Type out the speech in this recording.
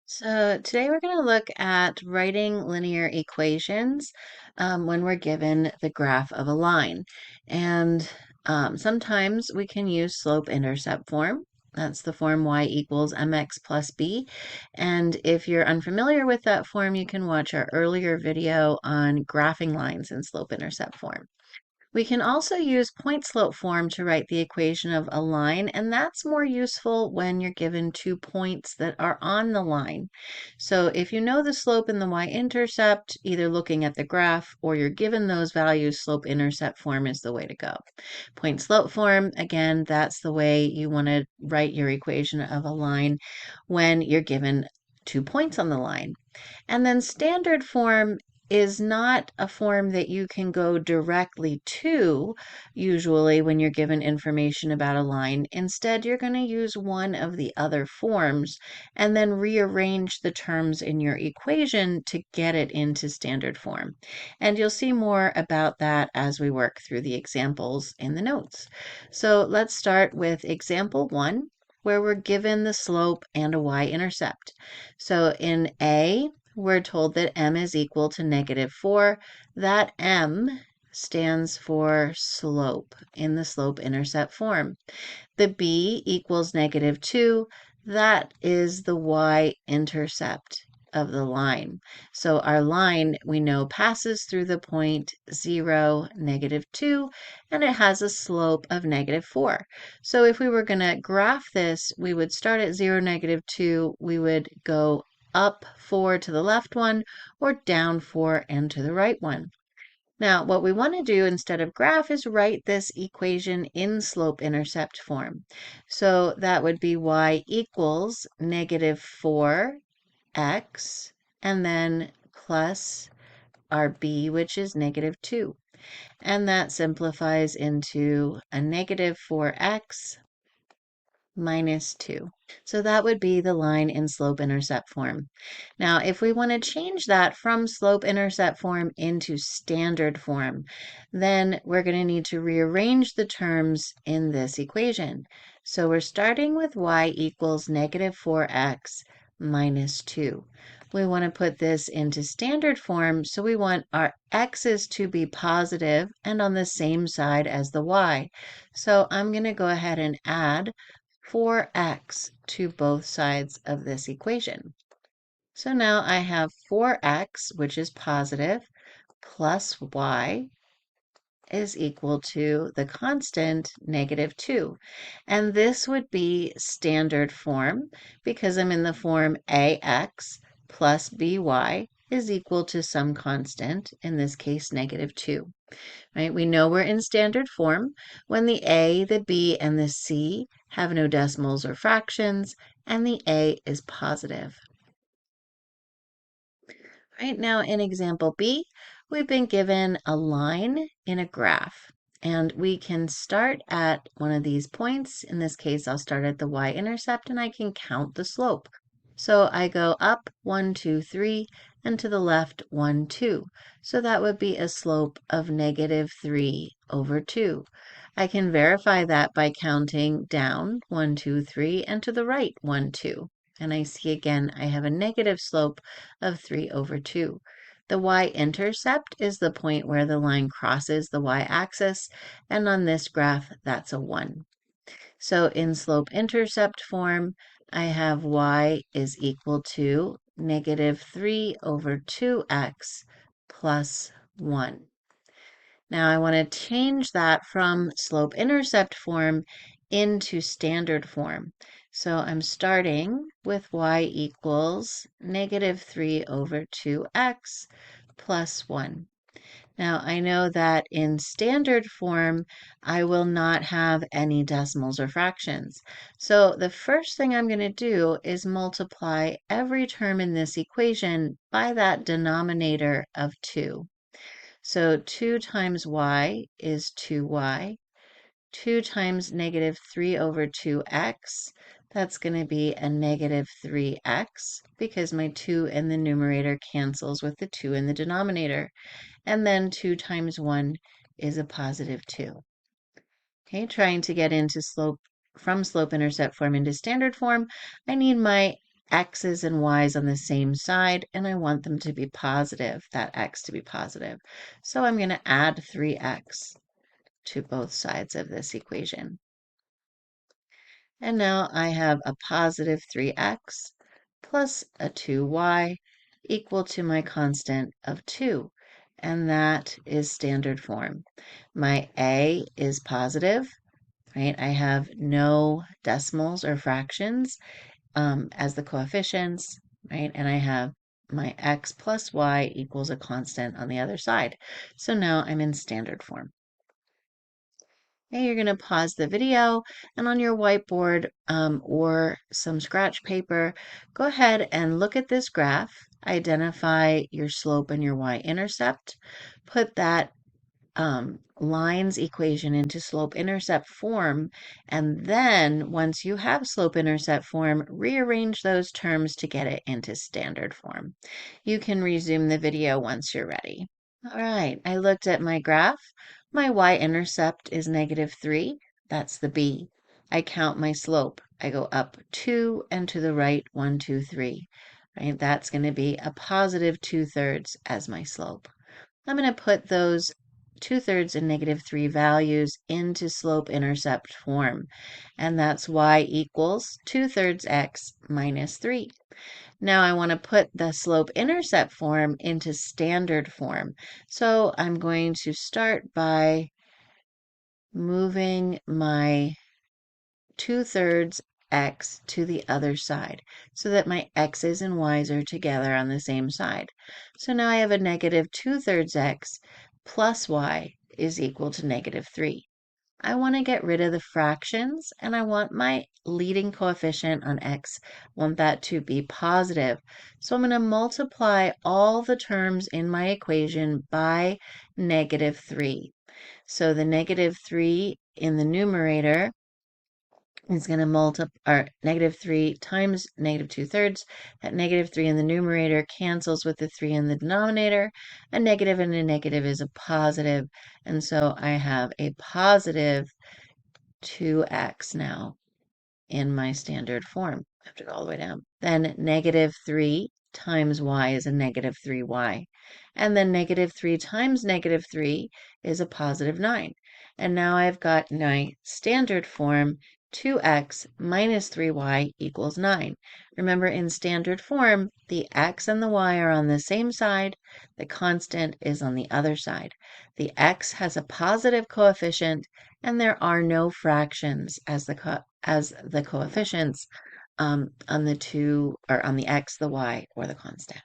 So today we're going to look at writing linear equations when we're given the graph of a line. And sometimes we can use slope-intercept form. That's the form y equals mx plus b. And if you're unfamiliar with that form, you can watch our earlier video on graphing lines in slope-intercept form. We can also use point slope form to write the equation of a line, and that's more useful when you're given 2 points that are on the line. So if you know the slope and the y-intercept, either looking at the graph or you're given those values, slope-intercept form is the way to go. Point slope form, again, that's the way you want to write your equation of a line when you're given 2 points on the line. And then standard form is not a form that you can go directly to, usually when you're given information about a line. Instead, you're going to use one of the other forms and then rearrange the terms in your equation to get it into standard form. And you'll see more about that as we work through the examples in the notes. So let's start with example 1, where we're given the slope and a y-intercept. So in A, we're told that m is equal to -4. That m stands for slope in the slope-intercept form. The b equals -2. That is the y-intercept of the line. So our line, we know, passes through the point 0, -2, and it has a slope of -4. So if we were going to graph this, we would start at 0, -2. We would go up 4 to the left one, or down 4 and to the right one. Now, what we want to do instead of graph is write this equation in slope-intercept form. So that would be y equals -4x, and then plus our b, which is -2. And that simplifies into a -4x minus 2. So that would be the line in slope-intercept form. Now, if we want to change that from slope-intercept form into standard form, then we're going to need to rearrange the terms in this equation. So we're starting with y equals -4x minus 2. We want to put this into standard form, so we want our x's to be positive and on the same side as the y. So I'm going to go ahead and add 4x to both sides of this equation. So now I have 4x, which is positive, plus y is equal to the constant -2. And this would be standard form because I'm in the form ax plus by is equal to some constant, in this case -2. Right? We know we're in standard form when the a, the b, and the c have no decimals or fractions, and the a is positive. Right now in example B, we've been given a line in a graph, and we can start at one of these points. In this case, I'll start at the y-intercept, and I can count the slope. So I go up 1, 2, 3, and to the left 1, 2. So that would be a slope of -3/2. I can verify that by counting down 1, 2, 3, and to the right 1, 2. And I see again I have a negative slope of 3/2. The y-intercept is the point where the line crosses the y-axis, and on this graph, that's a 1. So in slope-intercept form, I have y is equal to -3/2x plus 1. Now I want to change that from slope-intercept form into standard form. So I'm starting with y equals -3/2x plus 1. Now I know that in standard form, I will not have any decimals or fractions. So the first thing I'm going to do is multiply every term in this equation by that denominator of 2. So 2 times y is 2y. 2 times -3/2x, that's going to be a -3x because my 2 in the numerator cancels with the 2 in the denominator. And then 2 times 1 is a +2. Okay, trying to get into slope from slope-intercept form into standard form, I need my x's and y's on the same side, and I want them to be positive, that x to be positive. So I'm going to add 3x to both sides of this equation. And now I have a positive 3x plus a 2y equal to my constant of 2. And that is standard form. My a is positive, right? I have no decimals or fractions as the coefficients, right? And I have my x plus y equals a constant on the other side. So now I'm in standard form. Okay, you're going to pause the video, and on your whiteboard or some scratch paper, go ahead and look at this graph, identify your slope and your y-intercept, put that lines equation into slope-intercept form, and then once you have slope-intercept form, rearrange those terms to get it into standard form. You can resume the video once you're ready. All right, I looked at my graph. My y-intercept is -3. That's the b. I count my slope. I go up 2 and to the right 1, 2, 3. Right? That's going to be a positive 2/3 as my slope. I'm going to put those 2/3 and -3 values into slope-intercept form, and that's y equals 2/3 x minus 3. Now I want to put the slope-intercept form into standard form. So I'm going to start by moving my 2/3 x to the other side so that my x's and y's are together on the same side. So now I have a -2/3 x plus y is equal to -3. I want to get rid of the fractions, and I want my leading coefficient on x, I want that to be positive. So I'm going to multiply all the terms in my equation by -3. So the -3 in the numerator is going to multiply, or -3 times -2/3. That -3 in the numerator cancels with the 3 in the denominator. A negative and a negative is a positive, and so I have a positive 2x now in my standard form. I have to go all the way down. Then -3 times y is a -3y. And then -3 times -3 is a positive 9. And now I've got my standard form 2x minus 3y equals 9. Remember, in standard form, the x and the y are on the same side. The constant is on the other side. The x has a positive coefficient, and there are no fractions as the coefficients on the two, or on the x, the y, or the constant.